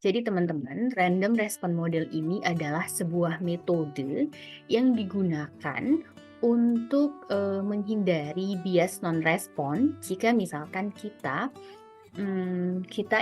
Jadi teman-teman, random respon model ini adalah sebuah metode yang digunakan untuk menghindari bias non-respon jika misalkan kita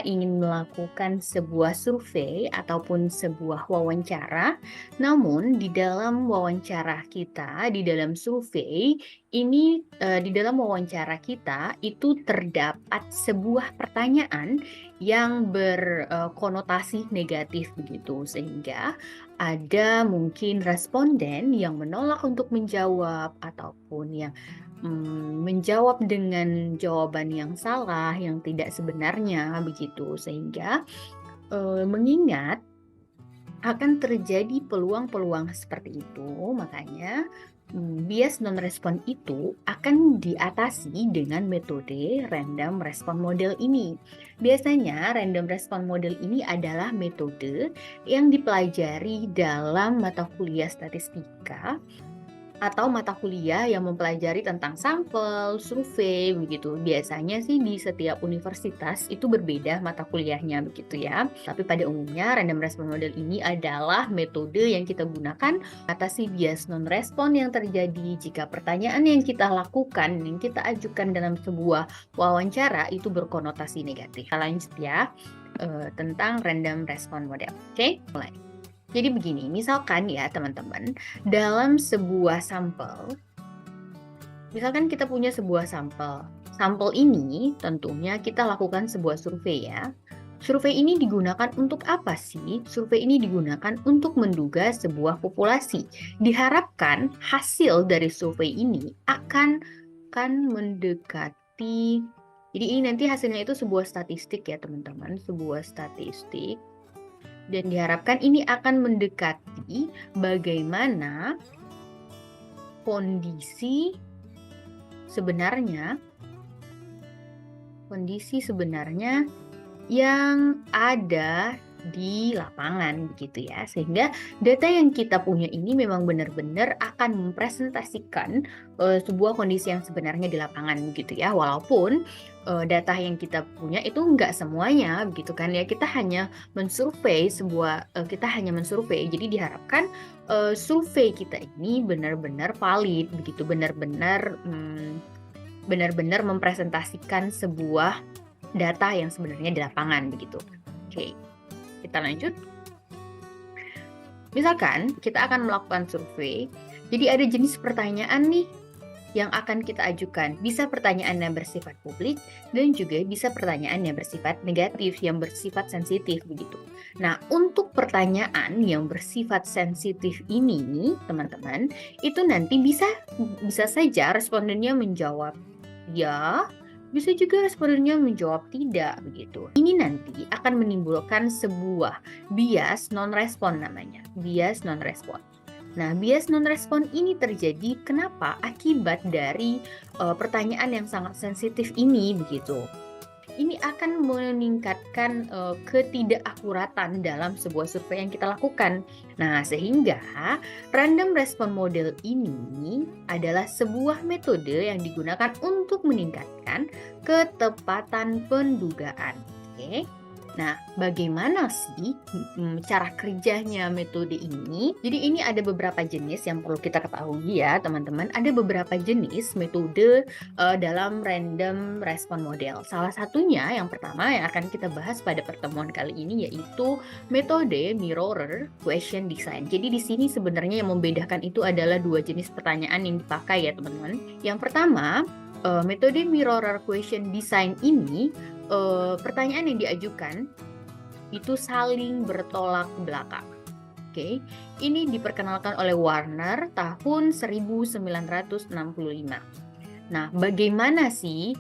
ingin melakukan sebuah survei ataupun sebuah wawancara, namun di dalam wawancara kita, di dalam survei ini, di dalam wawancara kita itu terdapat sebuah pertanyaan yang berkonotasi negatif begitu, sehingga ada mungkin responden yang menolak untuk menjawab ataupun yang menjawab dengan jawaban yang salah, yang tidak sebenarnya begitu. Sehingga, mengingat akan terjadi peluang-peluang seperti itu, makanya, bias non-respon itu akan diatasi dengan metode random respon model ini. Biasanya random respon model ini adalah metode yang dipelajari dalam mata kuliah statistika atau mata kuliah yang mempelajari tentang sampel, survei, begitu. Biasanya sih di setiap universitas itu berbeda mata kuliahnya begitu ya. Tapi pada umumnya random respon model ini adalah metode yang kita gunakan atasi bias non-respon yang terjadi jika pertanyaan yang kita lakukan, yang kita ajukan dalam sebuah wawancara itu berkonotasi negatif. Kita lanjut ya, tentang random respon model. Oke, mulai. Jadi begini, misalkan ya teman-teman, dalam sebuah sampel, misalkan kita punya sebuah sampel. Sampel ini tentunya kita lakukan sebuah survei ya. Survei ini digunakan untuk apa sih? Survei ini digunakan untuk menduga sebuah populasi. Diharapkan hasil dari survei ini akan mendekati, jadi ini nanti hasilnya itu sebuah statistik ya teman-teman, sebuah statistik. Dan diharapkan ini akan mendekati bagaimana kondisi sebenarnya yang ada di lapangan begitu ya. Sehingga data yang kita punya ini memang benar-benar akan mempresentasikan sebuah kondisi yang sebenarnya di lapangan begitu ya. Walaupun data yang kita punya itu enggak semuanya begitu kan ya. Kita hanya mensurvei jadi diharapkan survei kita ini benar-benar valid begitu, benar-benar mempresentasikan sebuah data yang sebenarnya di lapangan begitu. Oke, kita lanjut. Misalkan kita akan melakukan survei, jadi ada jenis pertanyaan nih yang akan kita ajukan. Bisa pertanyaan yang bersifat publik dan juga bisa pertanyaan yang bersifat negatif, yang bersifat sensitif begitu. Nah, untuk pertanyaan yang bersifat sensitif ini, teman-teman, itu nanti bisa saja respondennya menjawab ya, bisa juga respondennya menjawab tidak begitu. Ini nanti akan menimbulkan sebuah bias non-respon namanya, bias non-respon. Nah, bias non-respon ini terjadi kenapa? Akibat dari pertanyaan yang sangat sensitif ini begitu. Ini akan meningkatkan ketidakakuratan dalam sebuah survei yang kita lakukan. Nah, sehingga random respon model ini adalah sebuah metode yang digunakan untuk meningkatkan ketepatan pendugaan. Oke. Nah, bagaimana sih cara kerjanya metode ini? Jadi ini ada beberapa jenis yang perlu kita ketahui ya, teman-teman. Ada beberapa jenis metode dalam random respon model. Salah satunya yang pertama yang akan kita bahas pada pertemuan kali ini yaitu metode mirror question design. Jadi di sini sebenarnya yang membedakan itu adalah dua jenis pertanyaan yang dipakai ya, teman-teman. Yang pertama, metode mirror question design ini pertanyaan yang diajukan itu saling bertolak belakang. Oke, ini diperkenalkan oleh Warner tahun 1965. Nah, bagaimana sih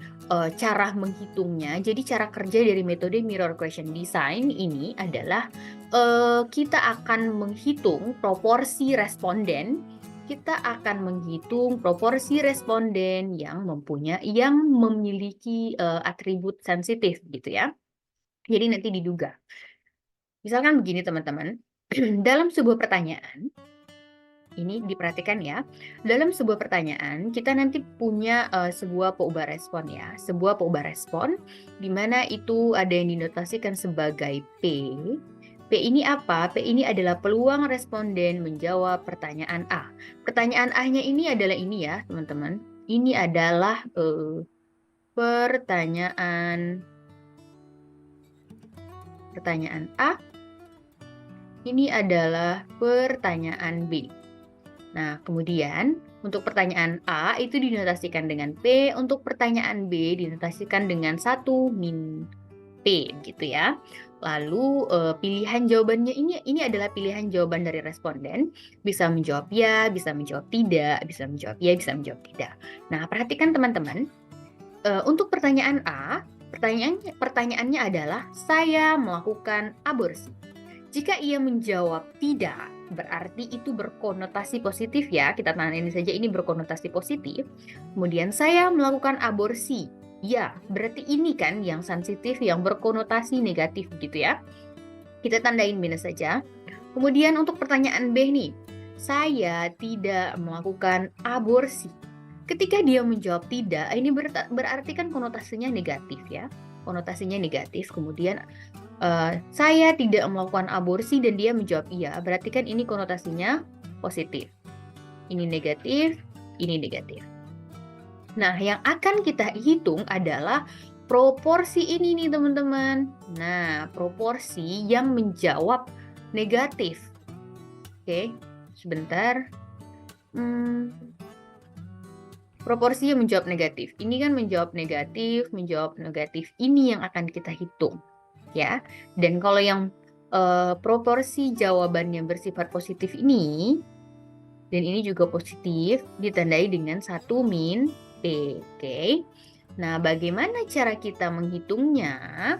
cara menghitungnya? Jadi cara kerja dari metode mirror question design ini adalah kita akan menghitung proporsi responden. Kita akan menghitung proporsi responden yang memiliki atribut sensitif gitu ya. Jadi nanti diduga. Misalkan begini teman-teman, dalam sebuah pertanyaan ini diperhatikan ya. Dalam sebuah pertanyaan, kita nanti punya sebuah peubah respon ya. Sebuah peubah respon, di mana itu ada yang dinotasikan sebagai P. P ini apa? P ini adalah peluang responden menjawab pertanyaan A. Pertanyaan A-nya ini adalah ini ya, teman-teman. Ini adalah pertanyaan A. Ini adalah pertanyaan B. Nah, kemudian untuk pertanyaan A itu dinotasikan dengan P, untuk pertanyaan B dinotasikan dengan 1 min P gitu ya. Lalu pilihan jawabannya ini adalah pilihan jawaban dari responden, bisa menjawab ya, bisa menjawab tidak, bisa menjawab ya, bisa menjawab tidak. Nah, perhatikan teman-teman, untuk pertanyaan A, pertanyaannya adalah saya melakukan aborsi. Jika ia menjawab tidak, berarti itu berkonotasi positif ya. Kita tandain saja ini berkonotasi positif. Kemudian saya melakukan aborsi. Ya, berarti ini kan yang sensitif, yang berkonotasi negatif gitu ya. Kita tandain minus saja. Kemudian untuk pertanyaan B nih, saya tidak melakukan aborsi. Ketika dia menjawab tidak, ini berarti kan konotasinya negatif ya. Konotasinya negatif, kemudian saya tidak melakukan aborsi dan dia menjawab iya, berarti kan ini konotasinya positif. Ini negatif, ini negatif. Nah, yang akan kita hitung adalah proporsi ini nih teman-teman. Nah, proporsi yang menjawab negatif. Oke, sebentar. Proporsi yang menjawab negatif. Ini kan menjawab negatif. Ini yang akan kita hitung. Ya, dan kalau yang proporsi jawaban yang bersifat positif ini, dan ini juga positif, ditandai dengan 1 min P. Oke. Nah, bagaimana cara kita menghitungnya?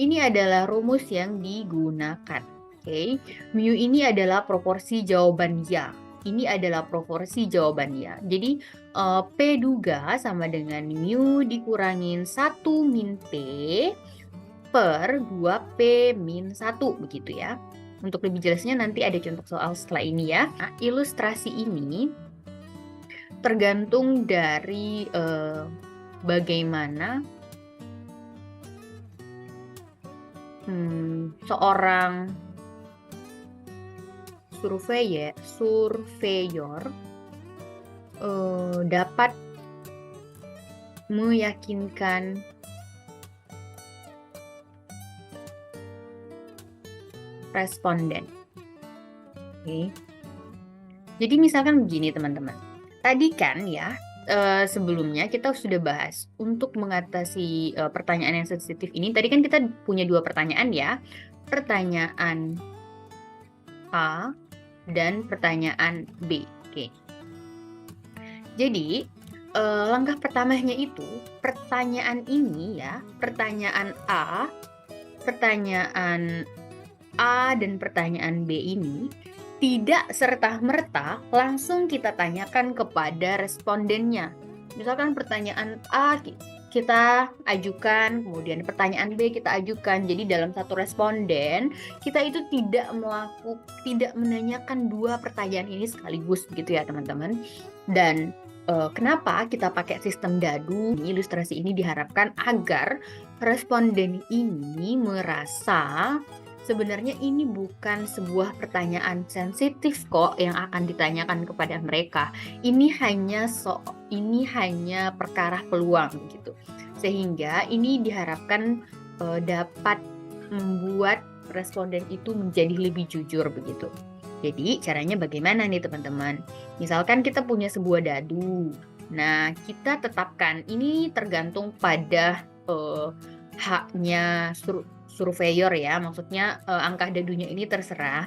Ini adalah rumus yang digunakan. Oke. Mu ini adalah proporsi jawaban ya. Ini adalah proporsi jawaban ya. Jadi P duga sama dengan mu dikurangin 1 min P per 2P min 1 begitu ya. Untuk lebih jelasnya nanti ada contoh soal setelah ini ya. Nah, ilustrasi ini tergantung dari bagaimana seorang surveyor dapat meyakinkan responden. Oke. Jadi misalkan begini teman-teman. Tadi kan ya sebelumnya kita sudah bahas untuk mengatasi pertanyaan yang sensitif ini. Tadi kan kita punya 2 pertanyaan ya. Pertanyaan A dan pertanyaan B. Oke. Jadi langkah pertamanya itu pertanyaan ini ya, pertanyaan A dan pertanyaan B ini tidak serta-merta langsung kita tanyakan kepada respondennya. Misalkan pertanyaan A kita ajukan, kemudian pertanyaan B kita ajukan. Jadi dalam satu responden, kita itu tidak menanyakan 2 pertanyaan ini sekaligus begitu ya teman-teman. Dan kenapa kita pakai sistem dadu? Ilustrasi ini diharapkan agar responden ini merasa sebenarnya ini bukan sebuah pertanyaan sensitif kok yang akan ditanyakan kepada mereka. Ini hanya perkara peluang gitu. Sehingga ini diharapkan dapat membuat responden itu menjadi lebih jujur begitu. Jadi caranya bagaimana nih teman-teman? Misalkan kita punya sebuah dadu. Nah, kita tetapkan ini tergantung pada haknya surveyor ya, maksudnya angka dadunya ini terserah.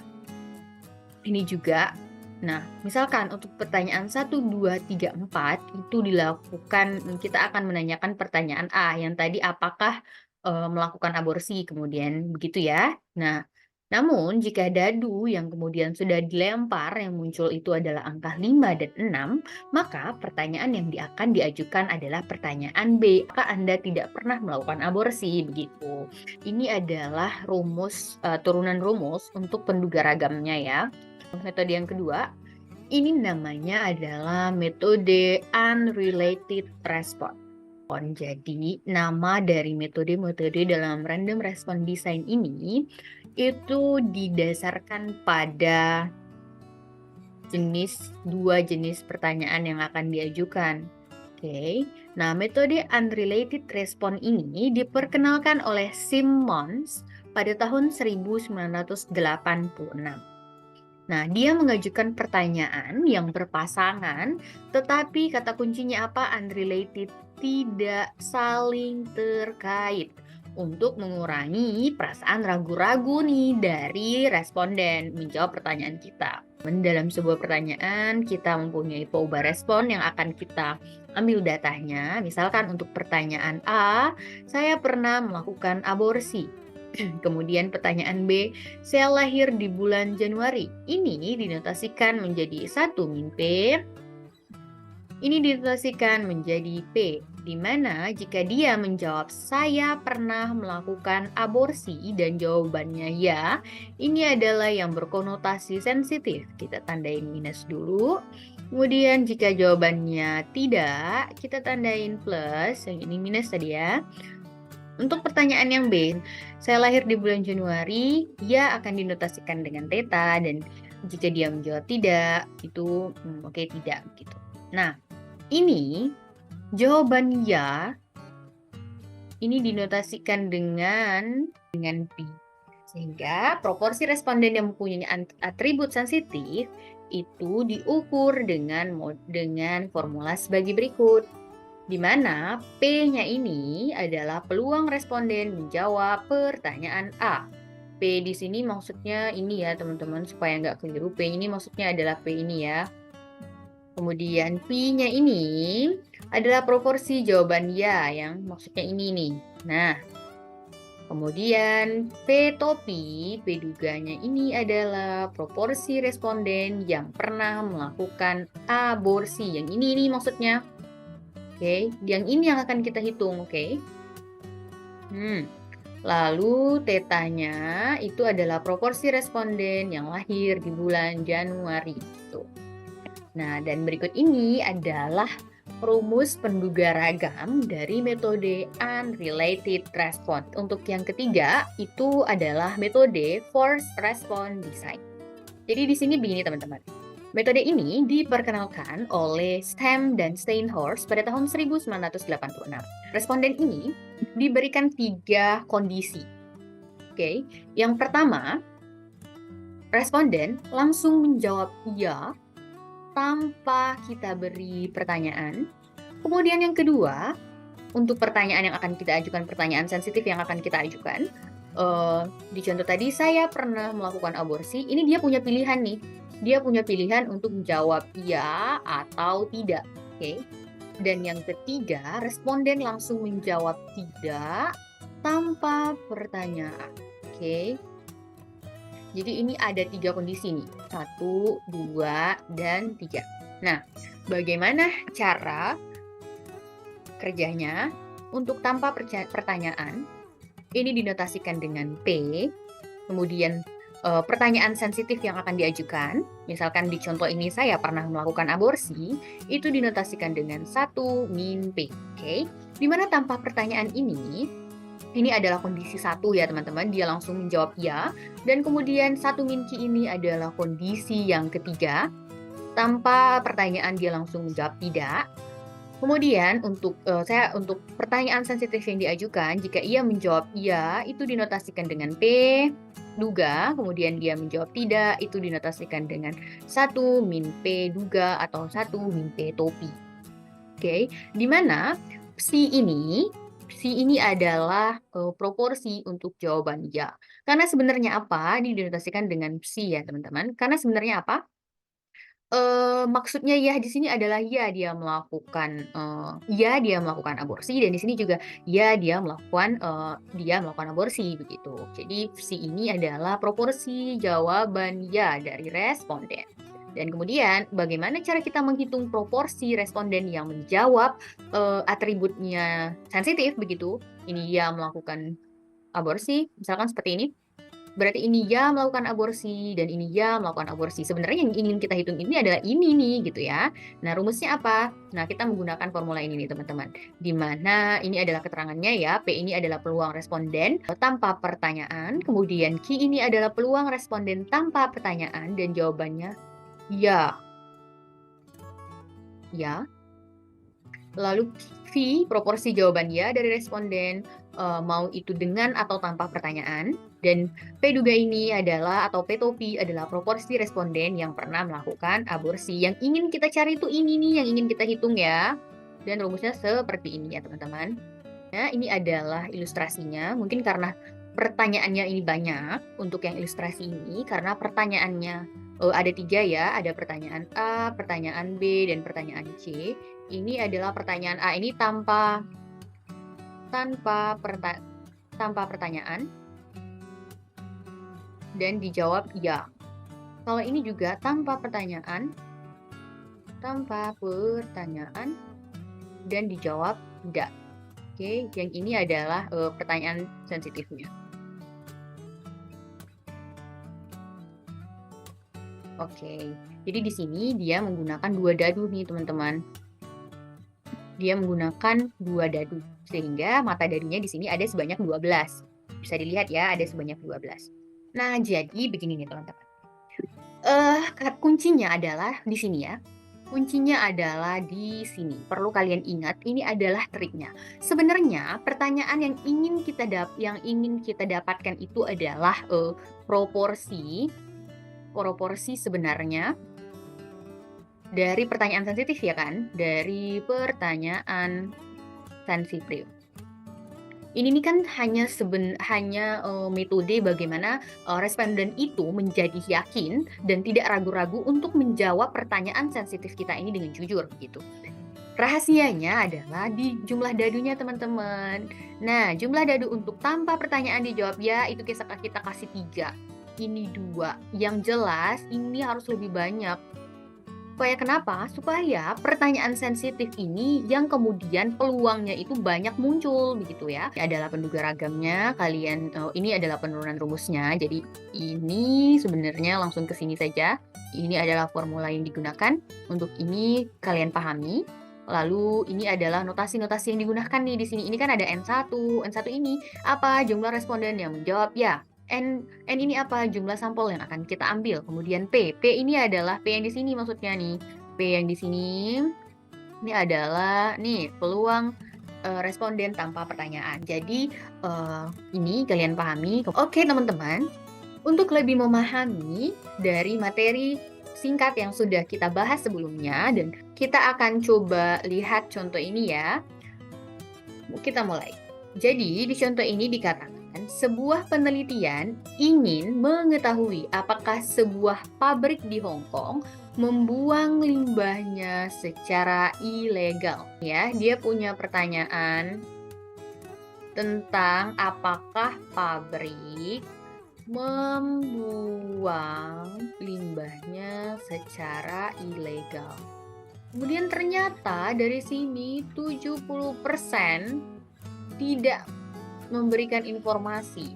Ini juga, nah misalkan untuk pertanyaan 1, 2, 3, 4 itu dilakukan, kita akan menanyakan pertanyaan A yang tadi apakah melakukan aborsi, kemudian begitu ya. Nah, namun jika dadu yang kemudian sudah dilempar yang muncul itu adalah angka 5 dan 6, maka pertanyaan yang akan diajukan adalah pertanyaan B. Apakah Anda tidak pernah melakukan aborsi? Begitu. Ini adalah rumus, turunan rumus untuk penduga ragamnya ya. Metode yang kedua, ini namanya adalah metode unrelated response. Jadi, nama dari metode-metode dalam random response design ini itu didasarkan pada dua jenis pertanyaan yang akan diajukan. Oke. Nah, metode unrelated response ini diperkenalkan oleh Simmons pada tahun 1986. Nah, dia mengajukan pertanyaan yang berpasangan, tetapi kata kuncinya apa? Unrelated, tidak saling terkait. Untuk mengurangi perasaan ragu-ragu nih dari responden menjawab pertanyaan kita. Dalam sebuah pertanyaan, kita mempunyai poba respon yang akan kita ambil datanya. Misalkan untuk pertanyaan A, saya pernah melakukan aborsi. Kemudian pertanyaan B, saya lahir di bulan Januari. Ini dinotasikan menjadi 1 min P. Ini dinotasikan menjadi P, di mana jika dia menjawab saya pernah melakukan aborsi dan jawabannya ya, ini adalah yang berkonotasi sensitif. Kita tandain minus dulu. Kemudian jika jawabannya tidak, kita tandain plus, yang ini minus tadi ya. Untuk pertanyaan yang B, saya lahir di bulan Januari, ya akan dinotasikan dengan theta, dan jika dia menjawab tidak, itu oke, tidak gitu. Nah, ini jawaban ya, ini dinotasikan dengan P. Sehingga proporsi responden yang mempunyai atribut sensitif itu diukur dengan formula sebagai berikut. Di mana P-nya ini adalah peluang responden menjawab pertanyaan A. P di sini maksudnya ini ya teman-teman, supaya nggak keliru. P ini maksudnya adalah P ini ya. Kemudian P-nya ini adalah proporsi jawaban ya, yang maksudnya ini nih. Nah, kemudian P topi, P duganya ini adalah proporsi responden yang pernah melakukan aborsi. Yang ini maksudnya. Oke, yang ini yang akan kita hitung, oke? Lalu tetanya itu adalah proporsi responden yang lahir di bulan Januari. Gitu. Nah, dan berikut ini adalah rumus penduga ragam dari metode unrelated response. Untuk yang ketiga, itu adalah metode forced response design. Jadi di sini begini teman-teman. Metode ini diperkenalkan oleh Stem dan Steinhorst pada tahun 1986. Responden ini diberikan 3 kondisi. Oke, yang pertama, responden langsung menjawab ya tanpa kita beri pertanyaan. Kemudian yang kedua, untuk pertanyaan yang akan kita ajukan, pertanyaan sensitif yang akan kita ajukan, di contoh tadi saya pernah melakukan aborsi, ini dia punya pilihan nih. Dia punya pilihan untuk menjawab ya atau tidak. Oke. Dan yang ketiga, responden langsung menjawab tidak tanpa pertanyaan. Oke. Jadi ini ada 3 kondisi nih. 1, 2, dan 3. Nah, bagaimana cara kerjanya? Untuk tanpa pertanyaan, ini dinotasikan dengan P. Kemudian pertanyaan sensitif yang akan diajukan, misalkan di contoh ini saya pernah melakukan aborsi, itu dinotasikan dengan 1 min P. Oke. Dimana tanpa pertanyaan ini adalah kondisi 1 ya teman-teman, dia langsung menjawab ya. Dan kemudian 1 min Q ini adalah kondisi yang ketiga, tanpa pertanyaan dia langsung menjawab tidak. Kemudian untuk pertanyaan sensitif yang diajukan, jika ia menjawab iya, itu dinotasikan dengan P duga, kemudian dia menjawab tidak, itu dinotasikan dengan 1 min P duga atau 1 min P topi. Oke, di mana C ini adalah proporsi untuk jawaban ya. Karena sebenarnya apa? Ini dinotasikan dengan C ya teman-teman. Karena sebenarnya apa? Maksudnya ya di sini adalah ya dia melakukan aborsi, dan di sini juga ya dia melakukan aborsi begitu. Jadi si ini adalah proporsi jawaban ya dari responden. Dan kemudian bagaimana cara kita menghitung proporsi responden yang menjawab atributnya sensitif begitu? Ini ya melakukan aborsi, misalkan seperti ini. Berarti ini ya melakukan aborsi dan ini ya melakukan aborsi. Sebenarnya yang ingin kita hitung ini adalah ini nih gitu ya. Nah, rumusnya apa? Nah, kita menggunakan formula ini nih teman-teman. Di mana ini adalah keterangannya ya, P ini adalah peluang responden tanpa pertanyaan, kemudian Q ini adalah peluang responden tanpa pertanyaan dan jawabannya ya. Ya. Lalu V proporsi jawaban ya dari responden, mau itu dengan atau tanpa pertanyaan. Dan P duga ini adalah atau P topi adalah proporsi responden yang pernah melakukan aborsi. Yang ingin kita cari itu ini nih yang ingin kita hitung ya. Dan rumusnya seperti ini ya teman-teman. Nah, ini adalah ilustrasinya. Mungkin karena pertanyaannya ini banyak untuk yang ilustrasi ini, karena pertanyaannya ada 3 ya, ada pertanyaan A, pertanyaan B, dan pertanyaan C. Ini adalah pertanyaan A ini tanpa pertanyaan dan dijawab ya. Kalau ini juga tanpa pertanyaan dan dijawab tidak. Oke, yang ini adalah pertanyaan sensitifnya. Oke, jadi di sini dia menggunakan 2 dadu nih teman-teman. Dia menggunakan 2 dadu, sehingga mata dadunya di sini ada sebanyak 12. Bisa dilihat ya, ada sebanyak 12. Nah, jadi begini nih teman-teman. Kuncinya adalah di sini ya. Kuncinya adalah di sini. Perlu kalian ingat, ini adalah triknya. Sebenarnya pertanyaan yang ingin kita dapatkan itu adalah proporsi sebenarnya dari pertanyaan sensitif ya kan? Dari pertanyaan sensitif. Ini nih kan hanya metode bagaimana responden itu menjadi yakin dan tidak ragu-ragu untuk menjawab pertanyaan sensitif kita ini dengan jujur gitu. Rahasianya adalah di jumlah dadunya teman-teman. Nah, jumlah dadu untuk tanpa pertanyaan dijawab ya itu kita kasih 3. Ini 2. Yang jelas ini harus lebih banyak. Supaya kenapa? Supaya pertanyaan sensitif ini yang kemudian peluangnya itu banyak muncul begitu ya. Ini adalah penduga ragamnya, ini adalah penurunan rumusnya. Jadi ini sebenarnya langsung ke sini saja. Ini adalah formula yang digunakan. Untuk ini kalian pahami. Lalu ini adalah notasi-notasi yang digunakan nih di sini. Ini kan ada N1. N1 ini apa? Jumlah responden yang menjawab ya. N ini apa? Jumlah sampel yang akan kita ambil. Kemudian P ini adalah P yang di sini maksudnya nih. P yang di sini ini adalah nih peluang responden tanpa pertanyaan. Jadi ini kalian pahami. Oke teman-teman, untuk lebih memahami dari materi singkat yang sudah kita bahas sebelumnya dan kita akan coba lihat contoh ini ya. Kita mulai. Jadi di contoh ini dikatakan sebuah penelitian ingin mengetahui apakah sebuah pabrik di Hong Kong membuang limbahnya secara ilegal. Ya, dia punya pertanyaan tentang apakah pabrik membuang limbahnya secara ilegal. Kemudian ternyata dari sini 70% tidak memberikan informasi.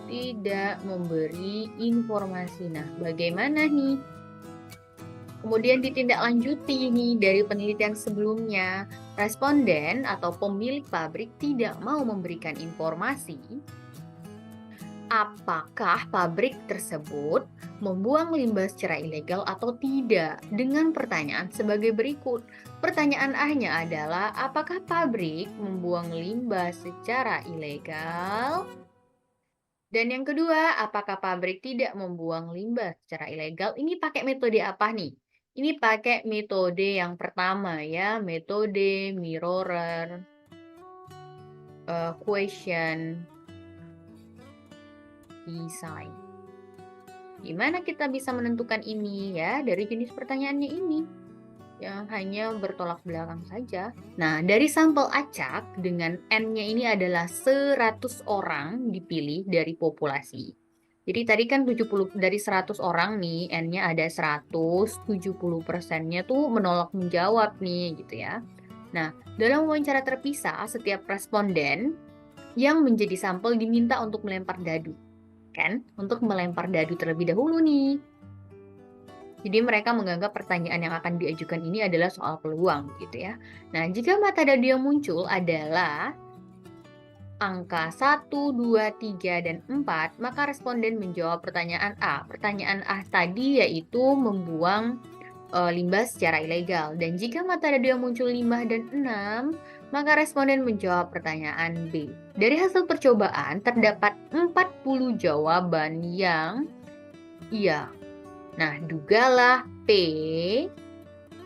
Tidak memberi informasi. Nah, bagaimana nih? Kemudian ditindaklanjuti nih dari penelitian sebelumnya, responden atau pemilik pabrik tidak mau memberikan informasi apakah pabrik tersebut membuang limbah secara ilegal atau tidak dengan pertanyaan sebagai berikut. Pertanyaan A-nya adalah apakah pabrik membuang limbah secara ilegal? Dan yang kedua, apakah pabrik tidak membuang limbah secara ilegal? Ini pakai metode apa nih? Ini pakai metode yang pertama ya, metode mirror question design. Gimana kita bisa menentukan ini ya dari jenis pertanyaannya ini yang hanya bertolak belakang saja. Nah, dari sampel acak dengan N-nya ini adalah 100 orang dipilih dari populasi. Jadi tadi kan 70 dari 100 orang nih, N-nya ada 100, 70%-nya tuh menolak menjawab nih gitu ya. Nah, dalam wawancara terpisah setiap responden yang menjadi sampel diminta untuk melempar dadu. Kan? Untuk melempar dadu terlebih dahulu nih. Jadi mereka menganggap pertanyaan yang akan diajukan ini adalah soal peluang gitu ya. Nah, jika mata dadu yang muncul adalah angka 1, 2, 3, dan 4, maka responden menjawab pertanyaan A. Pertanyaan A tadi yaitu membuang limbah secara ilegal. Dan jika mata dadu yang muncul 5 dan 6, maka responden menjawab pertanyaan B. Dari hasil percobaan, terdapat 40 jawaban yang iya. Nah, dugalah P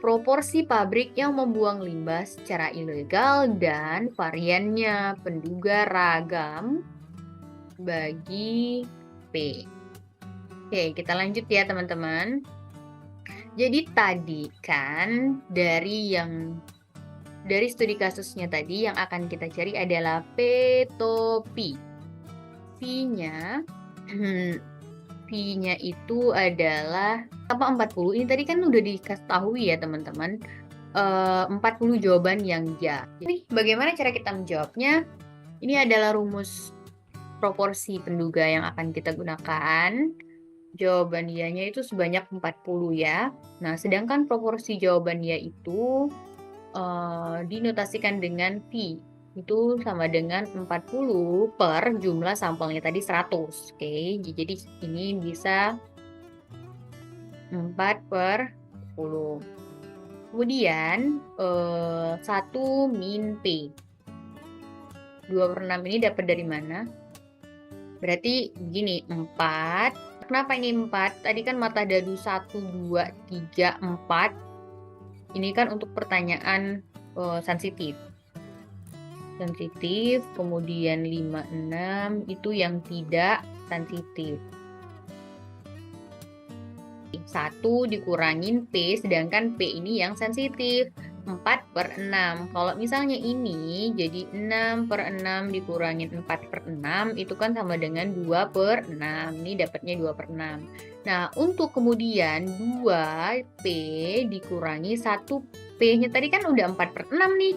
proporsi pabrik yang membuang limbah secara ilegal dan variannya penduga ragam bagi P. Oke, kita lanjut ya teman-teman. Jadi tadi kan dari studi kasusnya tadi yang akan kita cari adalah P to P. P-nya P-nya itu adalah apa 40. Ini tadi kan udah diketahui ya teman-teman. 40 jawaban yang ya. Jadi bagaimana cara kita menjawabnya? Ini adalah rumus proporsi penduga yang akan kita gunakan. Jawaban ianya itu sebanyak 40 ya. Nah, sedangkan proporsi jawaban ya itu dinotasikan dengan V. Itu sama dengan 40 per jumlah sampelnya tadi 100. Oke, jadi ini bisa 4 per 10. Kemudian 1 min P. 2 per 6 ini dapat dari mana? Berarti begini, 4. Kenapa ini 4? Tadi kan mata dadu 1, 2, 3, 4. Ini kan untuk pertanyaan sensitif. Kemudian 5, 6 itu yang tidak sensitif. 1 dikurangin P, sedangkan P ini yang sensitif. 4 per 6. Kalau misalnya ini jadi 6 per 6 dikurangin 4 per 6 itu kan sama dengan 2 per 6. Ini dapatnya 2 per 6. Nah, untuk kemudian 2P dikurangi 1 P-nya tadi kan udah 4 per 6 nih.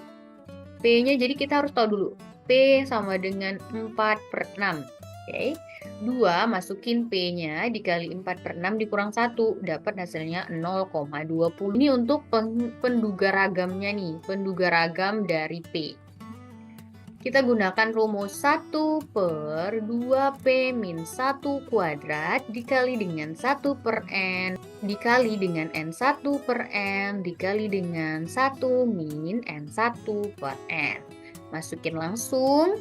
P-nya jadi kita harus tahu dulu. P sama dengan 4 per 6. Oke. 2 masukin P-nya dikali 4 per 6 dikurang 1. Dapat hasilnya 0,20. Ini untuk penduga ragamnya nih. Penduga ragam dari P. Kita gunakan rumus 1 per 2P min 1 kuadrat dikali dengan 1 per N dikali dengan N1 per N dikali dengan 1 min N1 per N. Masukin langsung.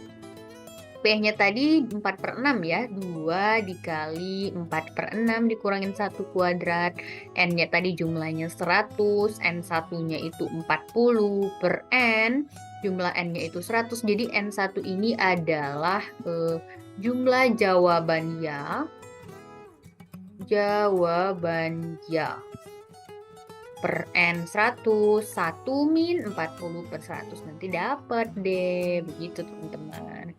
P-nya tadi 4 per 6 ya. 2 dikali 4 per 6 dikurangin 1 kuadrat. N-nya tadi jumlahnya 100. N1-nya itu 40 per N. Jumlah N-nya itu 100. Jadi N1 ini adalah jumlah jawaban ya. Jawaban ya. Per N100. 1 min 40 per 100. Nanti dapat deh. Begitu teman-teman.